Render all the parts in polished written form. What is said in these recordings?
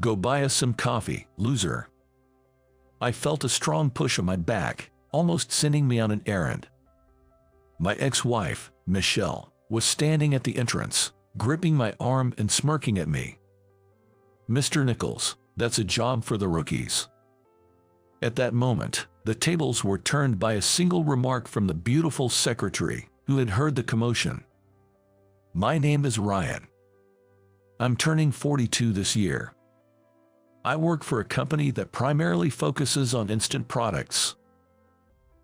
Go buy us some coffee, loser." I felt a strong push on my back, almost sending me on an errand. My ex-wife, Michelle, was standing at the entrance, gripping my arm and smirking at me. "Mr. Nichols, that's a job for the rookies." At that moment, the tables were turned by a single remark from the beautiful secretary, who had heard the commotion. "My name is Ryan. I'm turning 42 this year. I work for a company that primarily focuses on instant products.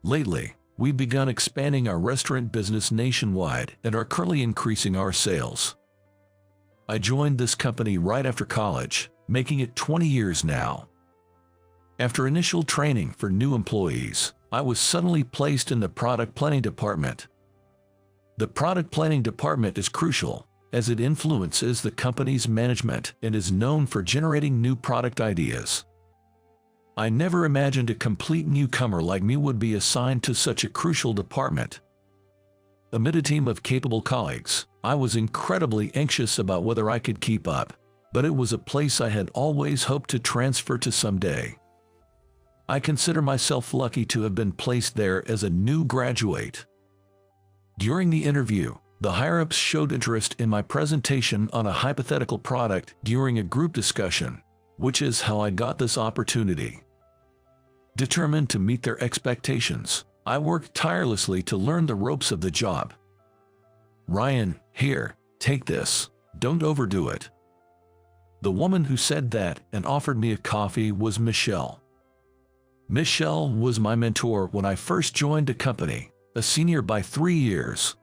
Lately, we've begun expanding our restaurant business nationwide and are currently increasing our sales. I joined this company right after college, making it 20 years now. After initial training for new employees, I was suddenly placed in the product planning department. The product planning department is crucial, as it influences the company's management and is known for generating new product ideas. I never imagined a complete newcomer like me would be assigned to such a crucial department. Amid a team of capable colleagues, I was incredibly anxious about whether I could keep up, but it was a place I had always hoped to transfer to someday. I consider myself lucky to have been placed there as a new graduate. During the interview, the higher-ups showed interest in my presentation on a hypothetical product during a group discussion, which is how I got this opportunity. Determined to meet their expectations, I worked tirelessly to learn the ropes of the job. "Ryan, here, take this. Don't overdo it." The woman who said that and offered me a coffee was Michelle. Michelle was my mentor when I first joined the company, a senior by 3 years.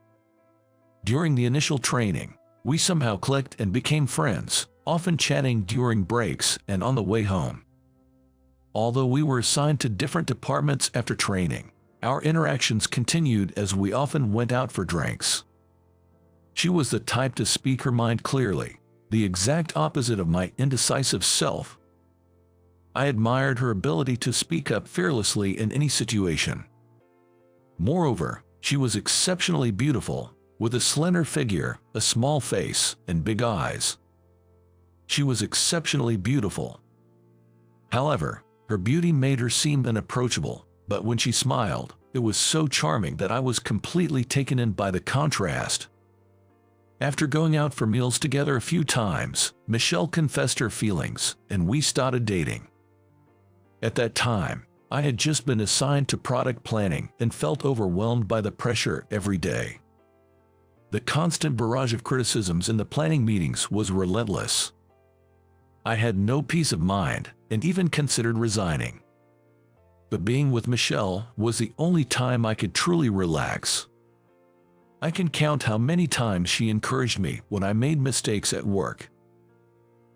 During the initial training, we somehow clicked and became friends, often chatting during breaks and on the way home. Although we were assigned to different departments after training, our interactions continued as we often went out for drinks. She was the type to speak her mind clearly, the exact opposite of my indecisive self. I admired her ability to speak up fearlessly in any situation. Moreover, she was exceptionally beautiful, with a slender figure, a small face, and big eyes. She was exceptionally beautiful. However, her beauty made her seem unapproachable, but when she smiled, it was so charming that I was completely taken in by the contrast. After going out for meals together a few times, Michelle confessed her feelings, and we started dating. At that time, I had just been assigned to product planning and felt overwhelmed by the pressure every day. The constant barrage of criticisms in the planning meetings was relentless. I had no peace of mind and even considered resigning. But being with Michelle was the only time I could truly relax. I can count how many times she encouraged me when I made mistakes at work.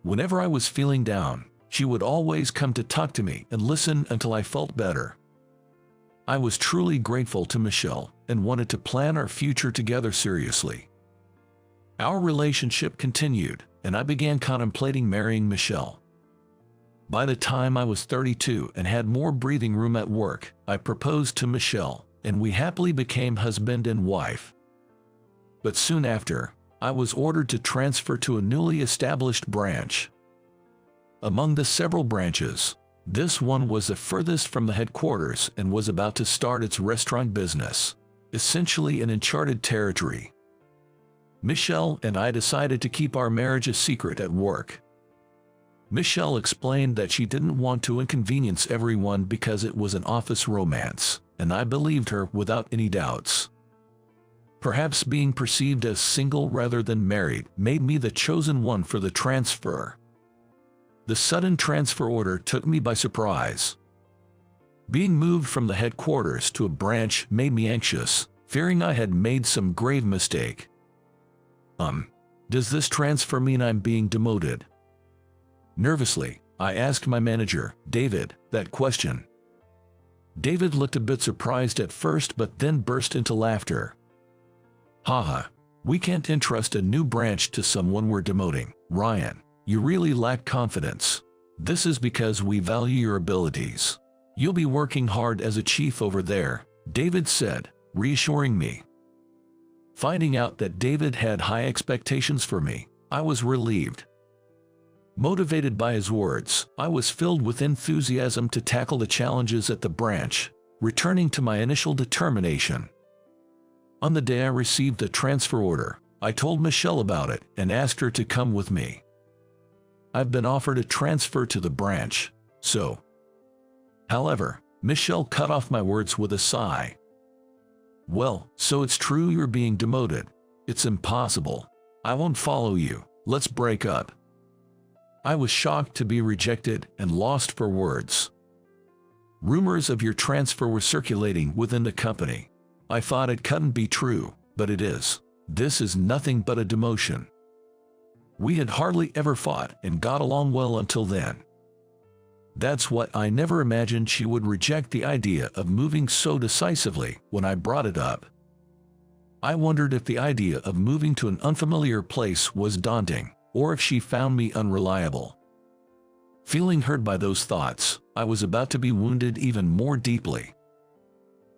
Whenever I was feeling down, she would always come to talk to me and listen until I felt better. I was truly grateful to Michelle and wanted to plan our future together seriously. Our relationship continued, and I began contemplating marrying Michelle. By the time I was 32 and had more breathing room at work, I proposed to Michelle, and we happily became husband and wife. But soon after, I was ordered to transfer to a newly established branch. Among the several branches, this one was the furthest from the headquarters and was about to start its restaurant business, essentially an uncharted territory. Michelle and I decided to keep our marriage a secret at work. Michelle explained that she didn't want to inconvenience everyone because it was an office romance, and I believed her without any doubts. Perhaps being perceived as single rather than married made me the chosen one for the transfer. The sudden transfer order took me by surprise. Being moved from the headquarters to a branch made me anxious, fearing I had made some grave mistake. Does this transfer mean I'm being demoted? Nervously, I asked my manager, David, that question. David looked a bit surprised at first but then burst into laughter. Haha, we can't entrust a new branch to someone we're demoting, Ryan. You really lack confidence. This is because we value your abilities. You'll be working hard as a chief over there, David said, reassuring me. Finding out that David had high expectations for me, I was relieved. Motivated by his words, I was filled with enthusiasm to tackle the challenges at the branch, returning to my initial determination. On the day I received the transfer order, I told Michelle about it and asked her to come with me. I've been offered a transfer to the branch, so. However, Michelle cut off my words with a sigh. Well, so it's true you're being demoted. It's impossible. I won't follow you. Let's break up. I was shocked to be rejected and lost for words. Rumors of your transfer were circulating within the company. I thought it couldn't be true, but it is. This is nothing but a demotion. We had hardly ever fought and got along well until then. That's what I never imagined she would reject the idea of moving so decisively when I brought it up. I wondered if the idea of moving to an unfamiliar place was daunting, or if she found me unreliable. Feeling hurt by those thoughts, I was about to be wounded even more deeply.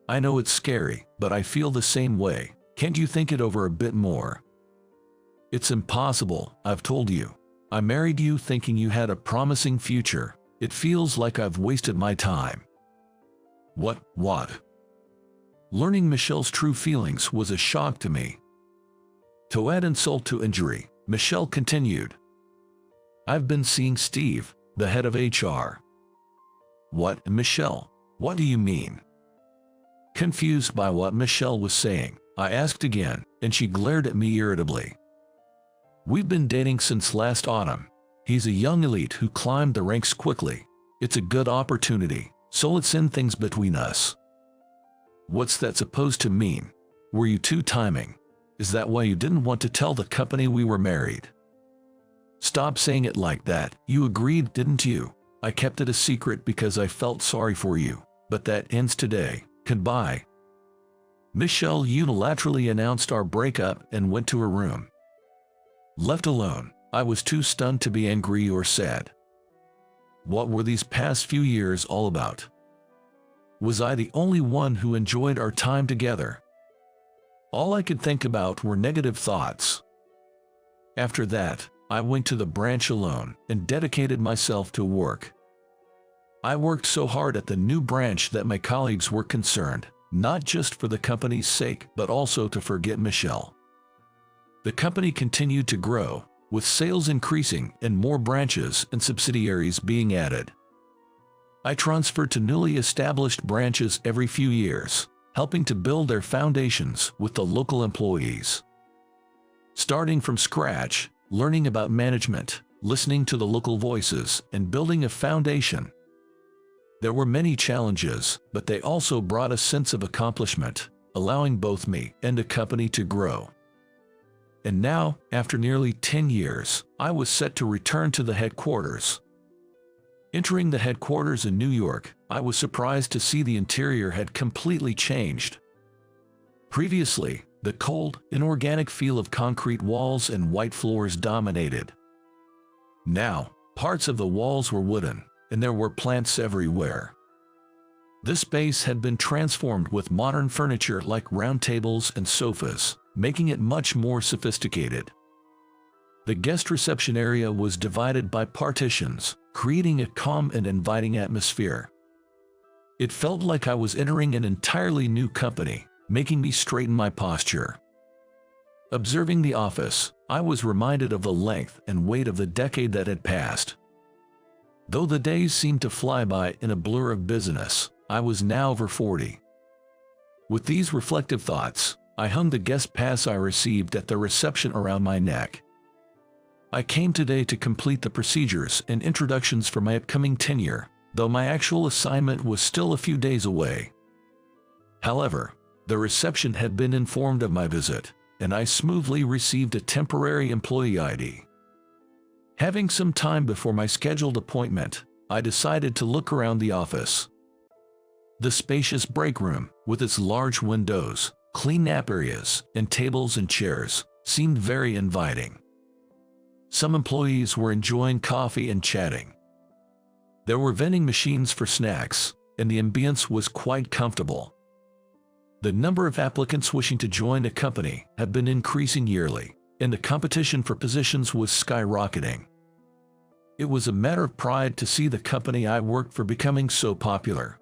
I know it's scary, but I feel the same way. Can't you think it over a bit more? It's impossible, I've told you. I married you thinking you had a promising future. It feels like I've wasted my time. What? Learning Michelle's true feelings was a shock to me. To add insult to injury, Michelle continued. I've been seeing Steve, the head of HR. What, Michelle? What do you mean? Confused by what Michelle was saying, I asked again, and she glared at me irritably. We've been dating since last autumn. He's a young elite who climbed the ranks quickly. It's a good opportunity, so let's end things between us. What's that supposed to mean? Were you two-timing? Is that why you didn't want to tell the company we were married? Stop saying it like that. You agreed, didn't you? I kept it a secret because I felt sorry for you, but that ends today. Goodbye. Michelle unilaterally announced our breakup and went to her room. Left alone, I was too stunned to be angry or sad. What were these past few years all about? Was I the only one who enjoyed our time together? All I could think about were negative thoughts. After that, I went to the branch alone and dedicated myself to work. I worked so hard at the new branch that my colleagues were concerned, not just for the company's sake, but also to forget Michelle. The company continued to grow, with sales increasing and more branches and subsidiaries being added. I transferred to newly established branches every few years, helping to build their foundations with the local employees. Starting from scratch, learning about management, listening to the local voices, and building a foundation. There were many challenges, but they also brought a sense of accomplishment, allowing both me and the company to grow. And now, after nearly 10 years, I was set to return to the headquarters. Entering the headquarters in New York, I was surprised to see the interior had completely changed. Previously, the cold, inorganic feel of concrete walls and white floors dominated. Now, parts of the walls were wooden, and there were plants everywhere. This space had been transformed with modern furniture like round tables and sofas, making it much more sophisticated. The guest reception area was divided by partitions, creating a calm and inviting atmosphere. It felt like I was entering an entirely new company, making me straighten my posture. Observing the office, I was reminded of the length and weight of the decade that had passed. Though the days seemed to fly by in a blur of business, I was now over 40. With these reflective thoughts, I hung the guest pass I received at the reception around my neck. I came today to complete the procedures and introductions for my upcoming tenure, though my actual assignment was still a few days away. However, the reception had been informed of my visit, and I smoothly received a temporary employee ID. Having some time before my scheduled appointment, I decided to look around the office. The spacious break room, with its large windows, clean nap areas, and tables and chairs, seemed very inviting. Some employees were enjoying coffee and chatting. There were vending machines for snacks, and the ambience was quite comfortable. The number of applicants wishing to join the company had been increasing yearly, and the competition for positions was skyrocketing. It was a matter of pride to see the company I worked for becoming so popular.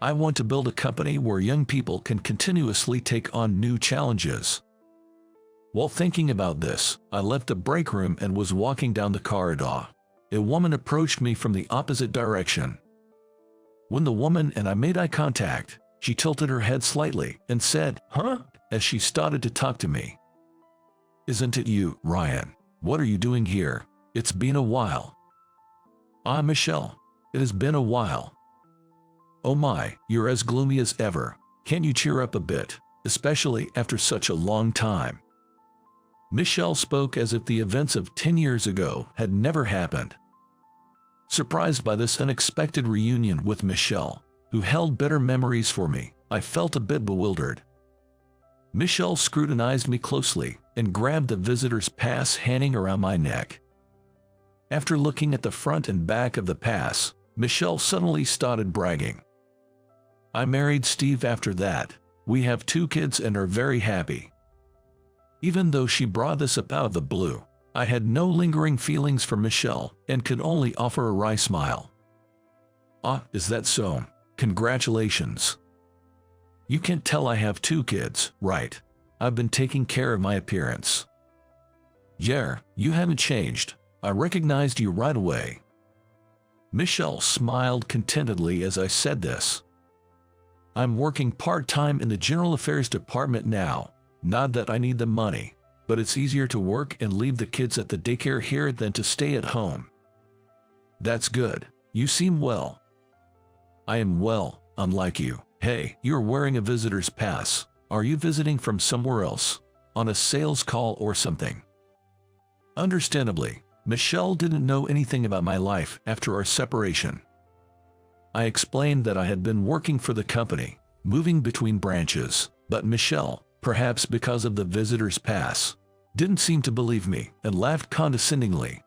I want to build a company where young people can continuously take on new challenges. While thinking about this, I left the break room and was walking down the corridor. A woman approached me from the opposite direction. When the woman and I made eye contact, she tilted her head slightly and said, "Huh?" as she started to talk to me. "Isn't it you, Ryan? What are you doing here? It's been a while." "Ah, Michelle. It has been a while." "Oh my, you're as gloomy as ever. Can't you cheer up a bit, especially after such a long time?" Michelle spoke as if the events of 10 years ago had never happened. Surprised by this unexpected reunion with Michelle, who held bitter memories for me, I felt a bit bewildered. Michelle scrutinized me closely and grabbed the visitor's pass hanging around my neck. After looking at the front and back of the pass, Michelle suddenly started bragging. "I married Steve after that. We have 2 kids and are very happy." Even though she brought this up out of the blue, I had no lingering feelings for Michelle and could only offer a wry smile. "Ah, is that so? Congratulations. You can't tell I have 2 kids, right? I've been taking care of my appearance." "Yeah, you haven't changed. I recognized you right away." Michelle smiled contentedly as I said this. "I'm working part-time in the General Affairs Department now. Not that I need the money, but it's easier to work and leave the kids at the daycare here than to stay at home." "That's good. You seem well." "I am well, unlike you. Hey, you're wearing a visitor's pass. Are you visiting from somewhere else? On a sales call or something?" Understandably, Michelle didn't know anything about my life after our separation. I explained that I had been working for the company, moving between branches, but Michelle, perhaps because of the visitor's pass, didn't seem to believe me and laughed condescendingly.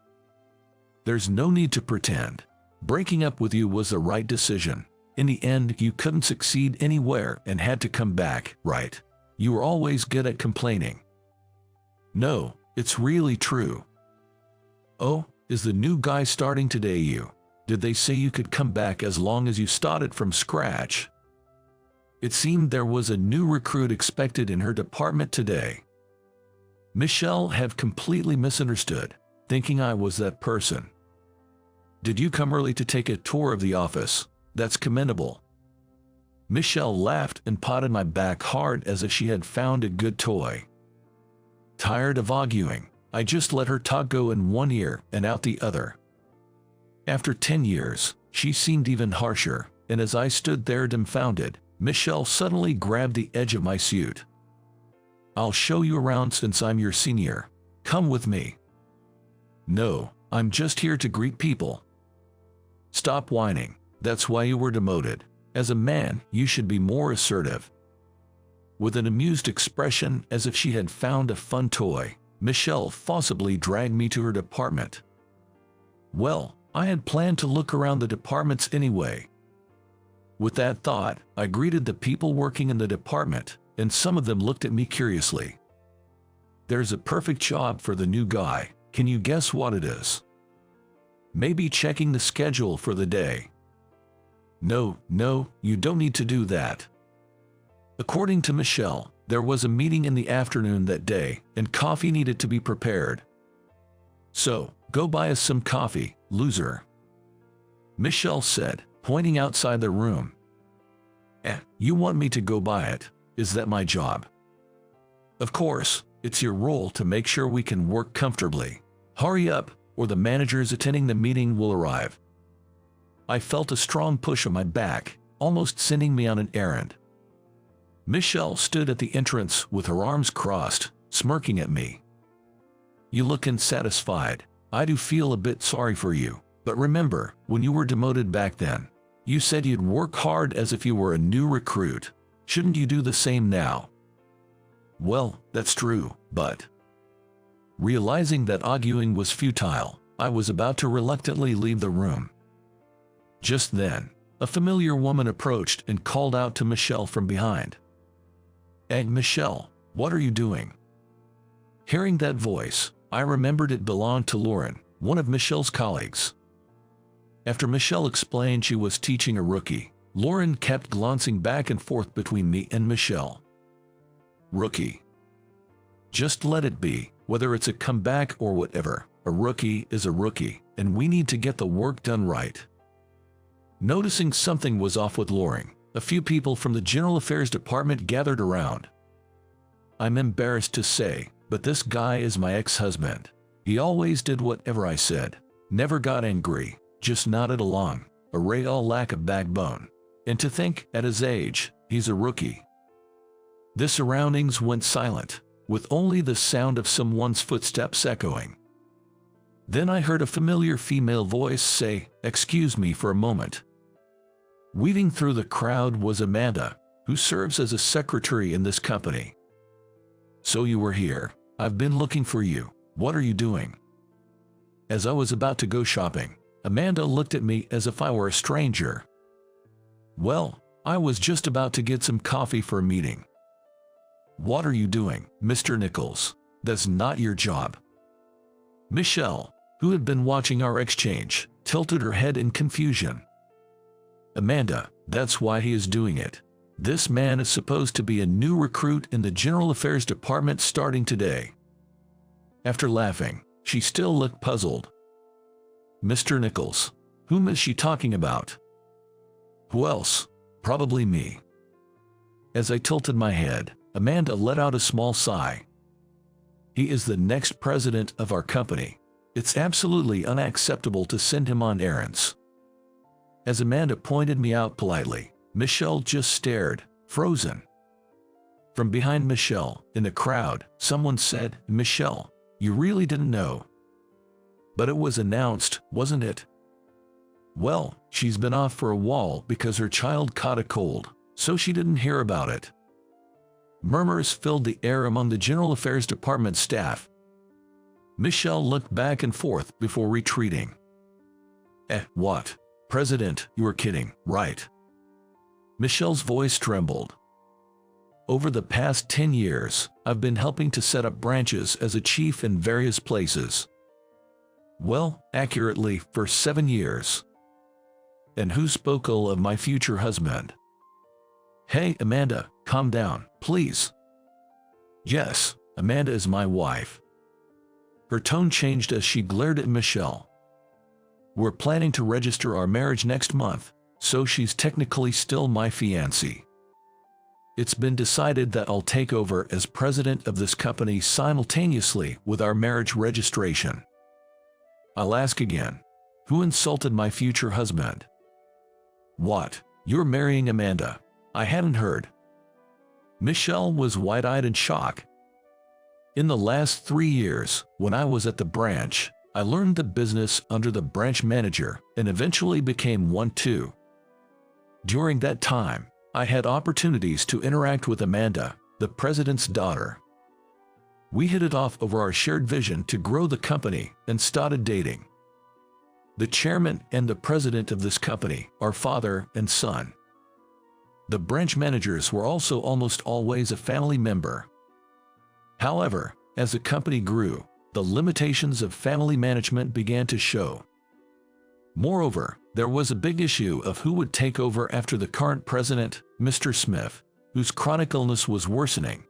"There's no need to pretend. Breaking up with you was the right decision. In the end, you couldn't succeed anywhere and had to come back, right? You were always good at complaining." "No, it's really true." "Oh, is the new guy starting today? Did they say you could come back as long as you started from scratch?" It seemed there was a new recruit expected in her department today. Michelle had completely misunderstood, thinking I was that person. "Did you come early to take a tour of the office? That's commendable." Michelle laughed and patted my back hard as if she had found a good toy. Tired of arguing, I just let her talk go in one ear and out the other. After 10 years, she seemed even harsher, and as I stood there dumbfounded, Michelle suddenly grabbed the edge of my suit. "I'll show you around since I'm your senior. Come with me." "No, I'm just here to greet people." "Stop whining. That's why you were demoted. As a man, you should be more assertive." With an amused expression as if she had found a fun toy, Michelle forcibly dragged me to her department. Well, I had planned to look around the departments anyway. With that thought, I greeted the people working in the department, and some of them looked at me curiously. "There's a perfect job for the new guy. Can you guess what it is?" "Maybe checking the schedule for the day." No, you don't need to do that." According to Michelle, there was a meeting in the afternoon that day, and coffee needed to be prepared. "So, go buy us some coffee, loser," Michelle said, pointing outside the room. You want me to go buy it? Is that my job?" "Of course, it's your role to make sure we can work comfortably. Hurry up, or the managers attending the meeting will arrive." I felt a strong push on my back, almost sending me on an errand. Michelle stood at the entrance with her arms crossed, smirking at me. "You look unsatisfied. I do feel a bit sorry for you, but remember, when you were demoted back then, you said you'd work hard as if you were a new recruit. Shouldn't you do the same now?" "Well, that's true, but..." Realizing that arguing was futile, I was about to reluctantly leave the room. Just then, a familiar woman approached and called out to Michelle from behind. "Hey, Michelle, what are you doing?" Hearing that voice, I remembered it belonged to Lauren, one of Michelle's colleagues. After Michelle explained she was teaching a rookie, Lauren kept glancing back and forth between me and Michelle. Rookie. Just let it be, whether it's a comeback or whatever. A rookie is a rookie, and we need to get the work done right. Noticing something was off with Lauren, a few people from the General Affairs Department gathered around. I'm embarrassed to say, but this guy is my ex-husband. He always did whatever I said, never got angry, just nodded along, a real lack of backbone. And to think, at his age, he's a rookie. The surroundings went silent, with only the sound of someone's footsteps echoing. Then I heard a familiar female voice say, "Excuse me for a moment." Weaving through the crowd was Amanda, who serves as a secretary in this company. "So you were here. I've been looking for you. What are you doing?" As I was about to go shopping, Amanda looked at me as if I were a stranger. "Well, I was just about to get some coffee for a meeting." "What are you doing, Mr. Nichols? That's not your job." Michelle, who had been watching our exchange, tilted her head in confusion. "Amanda, that's why he is doing it. This man is supposed to be a new recruit in the General Affairs Department starting today." After laughing, she still looked puzzled. "Mr. Nichols, whom is she talking about?" "Who else? Probably me." As I tilted my head, Amanda let out a small sigh. "He is the next president of our company. It's absolutely unacceptable to send him on errands." As Amanda pointed me out politely, Michelle just stared, frozen. From behind Michelle, in the crowd, someone said, "Michelle, you really didn't know?" "But it was announced, wasn't it?" "Well, she's been off for a while because her child caught a cold, so she didn't hear about it." Murmurs filled the air among the General Affairs Department staff. Michelle looked back and forth before retreating. What? President, you are kidding, right?" Michelle's voice trembled. "Over the past 10 years, I've been helping to set up branches as a chief in various places. Well, accurately, for 7 years. And who spoke ill of my future husband?" "Hey, Amanda, calm down, please." "Yes, Amanda is my wife." Her tone changed as she glared at Michelle. "We're planning to register our marriage next month, so she's technically still my fiancée. It's been decided that I'll take over as president of this company simultaneously with our marriage registration. I'll ask again, who insulted my future husband?" "What? You're marrying Amanda? I hadn't heard." Michelle was wide-eyed in shock. "In the last 3 years, when I was at the branch, I learned the business under the branch manager and eventually became one too. During that time, I had opportunities to interact with Amanda, the president's daughter. We hit it off over our shared vision to grow the company and started dating. The chairman and the president of this company are father and son. The branch managers were also almost always a family member. However, as the company grew, the limitations of family management began to show. Moreover, there was a big issue of who would take over after the current president, Mr. Smith, whose chronic illness was worsening.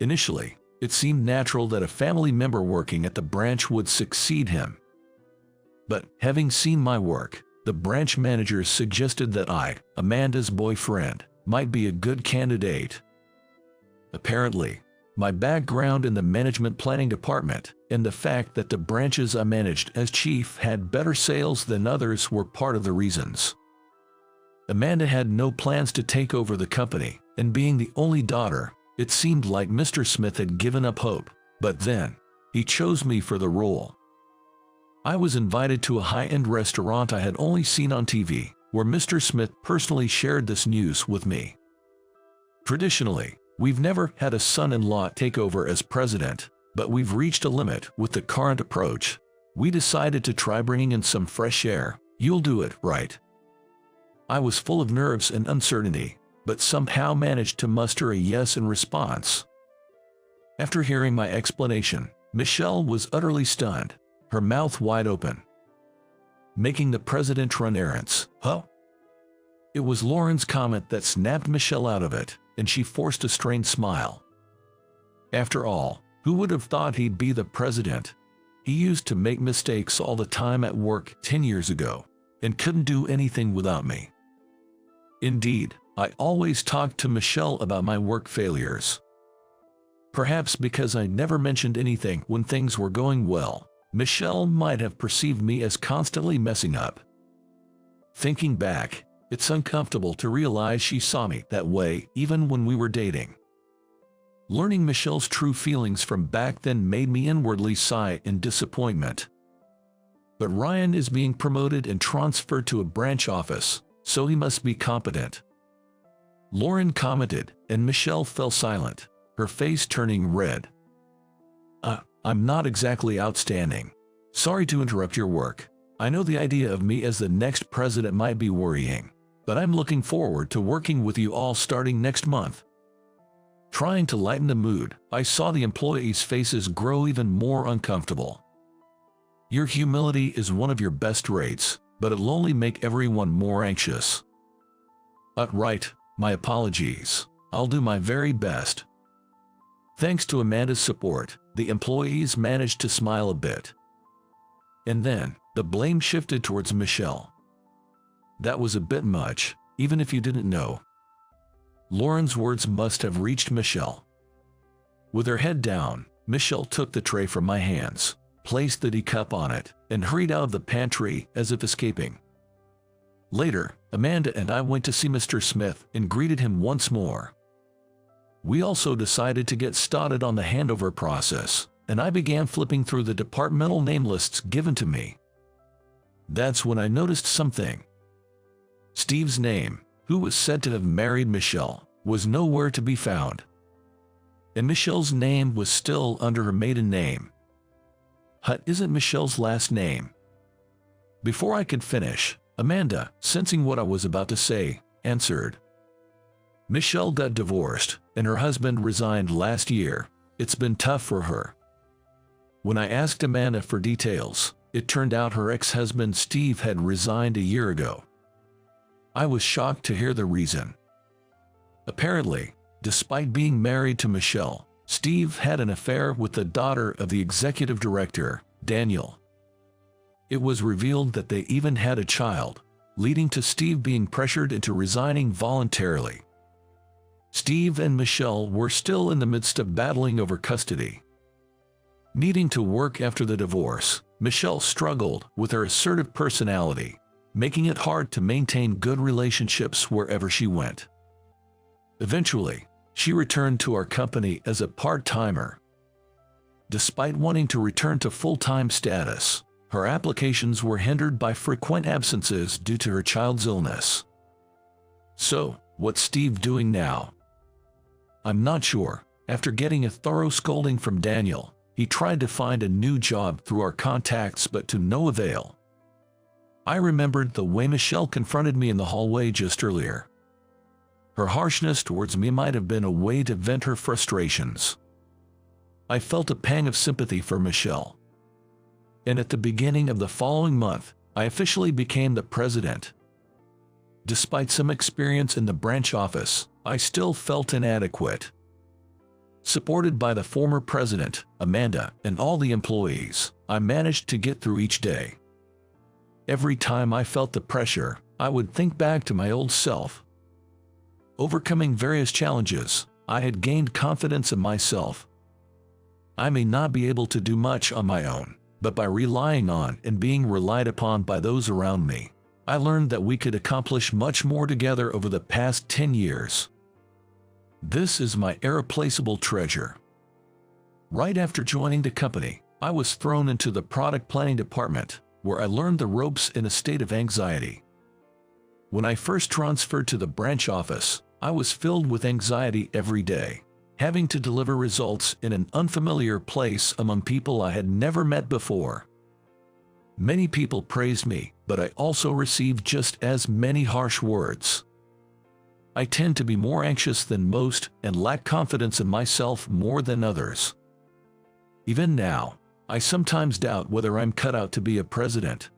Initially, it seemed natural that a family member working at the branch would succeed him. But, having seen my work, the branch managers suggested that I, Amanda's boyfriend, might be a good candidate. Apparently, my background in the management planning department and the fact that the branches I managed as chief had better sales than others were part of the reasons. Amanda had no plans to take over the company, and being the only daughter, it seemed like Mr. Smith had given up hope, but then, he chose me for the role. I was invited to a high-end restaurant I had only seen on TV, where Mr. Smith personally shared this news with me. Traditionally, we've never had a son-in-law take over as president, but we've reached a limit with the current approach. We decided to try bringing in some fresh air. You'll do it, right? I was full of nerves and uncertainty, but somehow managed to muster a yes in response. After hearing my explanation, Michelle was utterly stunned. her mouth wide open. Making the president run errands, huh? It was Lauren's comment that snapped Michelle out of it, and she forced a strained smile. After all, who would have thought he'd be the president? He used to make mistakes all the time at work 10 years ago, and couldn't do anything without me. Indeed, I always talked to Michelle about my work failures. Perhaps because I never mentioned anything when things were going well, Michelle might have perceived me as constantly messing up. Thinking back, it's uncomfortable to realize she saw me that way even when we were dating. Learning Michelle's true feelings from back then made me inwardly sigh in disappointment. But Ryan is being promoted and transferred to a branch office, so he must be competent. Lauren commented, and Michelle fell silent, her face turning red. I'm not exactly outstanding. Sorry to interrupt your work. I know the idea of me as the next president might be worrying, but I'm looking forward to working with you all starting next month. Trying to lighten the mood, I saw the employees' faces grow even more uncomfortable. Your humility is one of your best traits, but it'll only make everyone more anxious. Right, my apologies. I'll do my very best. Thanks to Amanda's support, the employees managed to smile a bit. And then, the blame shifted towards Michelle. That was a bit much, even if you didn't know. Lauren's words must have reached Michelle. With her head down, Michelle took the tray from my hands, placed the teacup on it, and hurried out of the pantry as if escaping. Later, Amanda and I went to see Mr. Smith and greeted him once more. We also decided to get started on the handover process, and I began flipping through the departmental name lists given to me. That's when I noticed something. Steve's name, who was said to have married Michelle, was nowhere to be found. And Michelle's name was still under her maiden name. Hutt isn't Michelle's last name. Before I could finish, Amanda, sensing what I was about to say, answered. Michelle got divorced, and her husband resigned last year. It's been tough for her. When I asked Amanda for details, it turned out her ex-husband Steve had resigned a year ago. I was shocked to hear the reason. Apparently, despite being married to Michelle, Steve had an affair with the daughter of the executive director, Daniel. It was revealed that they even had a child, leading to Steve being pressured into resigning voluntarily. Steve and Michelle were still in the midst of battling over custody. Needing to work after the divorce, Michelle struggled with her assertive personality, making it hard to maintain good relationships wherever she went. Eventually, she returned to our company as a part-timer. Despite wanting to return to full-time status, her applications were hindered by frequent absences due to her child's illness. So, what's Steve doing now? I'm not sure. After getting a thorough scolding from Daniel, he tried to find a new job through our contacts but to no avail. I remembered the way Michelle confronted me in the hallway just earlier. Her harshness towards me might have been a way to vent her frustrations. I felt a pang of sympathy for Michelle. And at the beginning of the following month, I officially became the president. Despite some experience in the branch office, I still felt inadequate. Supported by the former president, Amanda, and all the employees, I managed to get through each day. Every time I felt the pressure, I would think back to my old self. Overcoming various challenges, I had gained confidence in myself. I may not be able to do much on my own, but by relying on and being relied upon by those around me, I learned that we could accomplish much more together over the past 10 years. This is my irreplaceable treasure. Right after joining the company, I was thrown into the product planning department, where I learned the ropes in a state of anxiety. When I first transferred to the branch office, I was filled with anxiety every day, having to deliver results in an unfamiliar place among people I had never met before. Many people praised me, but I also received just as many harsh words. I tend to be more anxious than most and lack confidence in myself more than others. Even now, I sometimes doubt whether I'm cut out to be a president.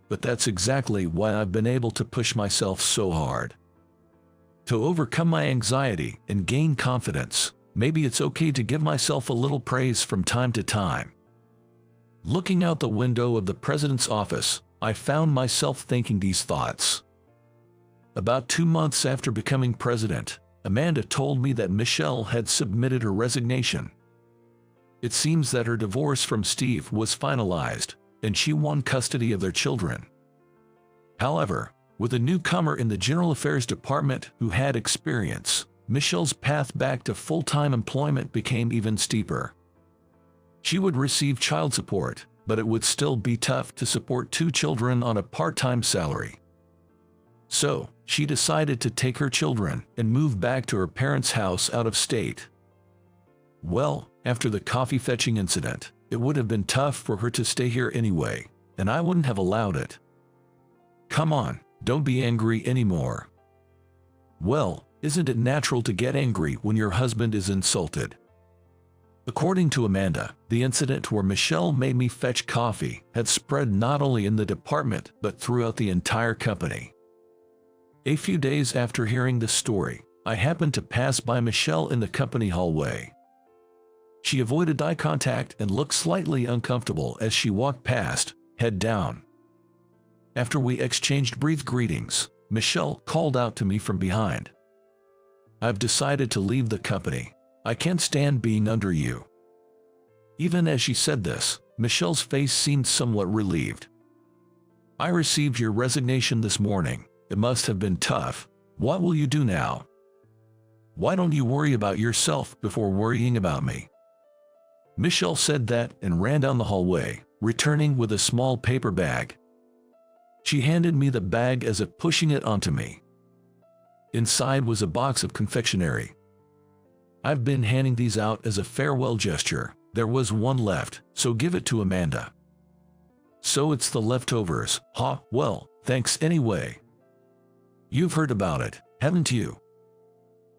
But that's exactly why I've been able to push myself so hard. To overcome my anxiety and gain confidence, maybe it's okay to give myself a little praise from time to time. Looking out the window of the president's office, I found myself thinking these thoughts. About 2 months after becoming president, Amanda told me that Michelle had submitted her resignation. It seems that her divorce from Steve was finalized, and she won custody of their children. However, with a newcomer in the General Affairs Department who had experience, Michelle's path back to full-time employment became even steeper. She would receive child support, but it would still be tough to support 2 children on a part-time salary. So, she decided to take her children and move back to her parents' house out of state. Well, after the coffee fetching incident, it would have been tough for her to stay here anyway, and I wouldn't have allowed it. Come on, don't be angry anymore. Well, isn't it natural to get angry when your husband is insulted? According to Amanda, the incident where Michelle made me fetch coffee had spread not only in the department but throughout the entire company. A few days after hearing this story, I happened to pass by Michelle in the company hallway. She avoided eye contact and looked slightly uncomfortable as she walked past, head down. After we exchanged brief greetings, Michelle called out to me from behind. "I've decided to leave the company. I can't stand being under you." Even as she said this, Michelle's face seemed somewhat relieved. "I received your resignation this morning. It must have been tough. What will you do now? Why don't you worry about yourself before worrying about me?" Michelle said that and ran down the hallway, returning with a small paper bag. She handed me the bag as if pushing it onto me. Inside was a box of confectionery. "I've been handing these out as a farewell gesture. There was one left, so give it to Amanda." "So it's the leftovers, huh? Well, thanks anyway. You've heard about it, haven't you?"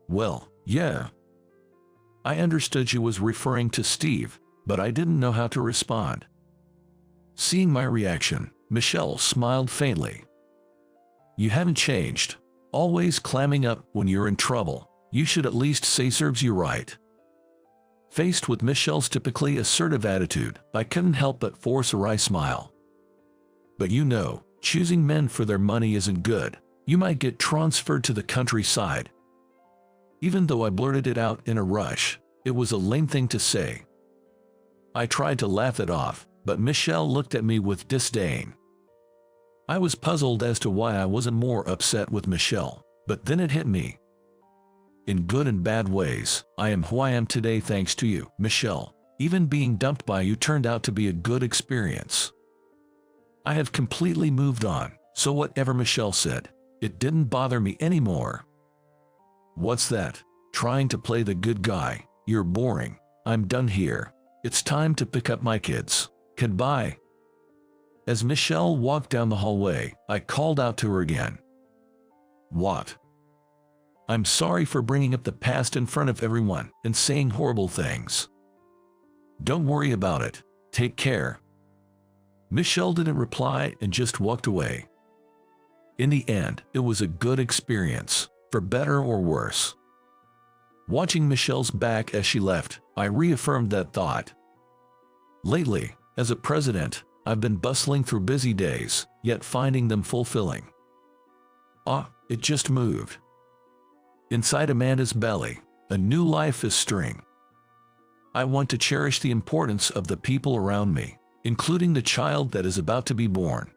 "Well, yeah." I understood she was referring to Steve, but I didn't know how to respond. Seeing my reaction, Michelle smiled faintly. "You haven't changed. Always clamming up when you're in trouble. You should at least say serves you right." Faced with Michelle's typically assertive attitude, I couldn't help but force a wry smile. "But you know, choosing men for their money isn't good. You might get transferred to the countryside." Even though I blurted it out in a rush, it was a lame thing to say. I tried to laugh it off, but Michelle looked at me with disdain. I was puzzled as to why I wasn't more upset with Michelle, but then it hit me. In good and bad ways, I am who I am today thanks to you, Michelle. Even being dumped by you turned out to be a good experience. I have completely moved on, so whatever Michelle said, it didn't bother me anymore. "What's that? Trying to play the good guy? You're boring. I'm done here. It's time to pick up my kids. Goodbye." As Michelle walked down the hallway, I called out to her again. "What?" "I'm sorry for bringing up the past in front of everyone and saying horrible things." "Don't worry about it. Take care." Michelle didn't reply and just walked away. In the end, it was a good experience, for better or worse. Watching Michelle's back as she left, I reaffirmed that thought. Lately, as a president, I've been bustling through busy days, yet finding them fulfilling. It just moved. Inside Amanda's belly, a new life is stirring. I want to cherish the importance of the people around me, including the child that is about to be born.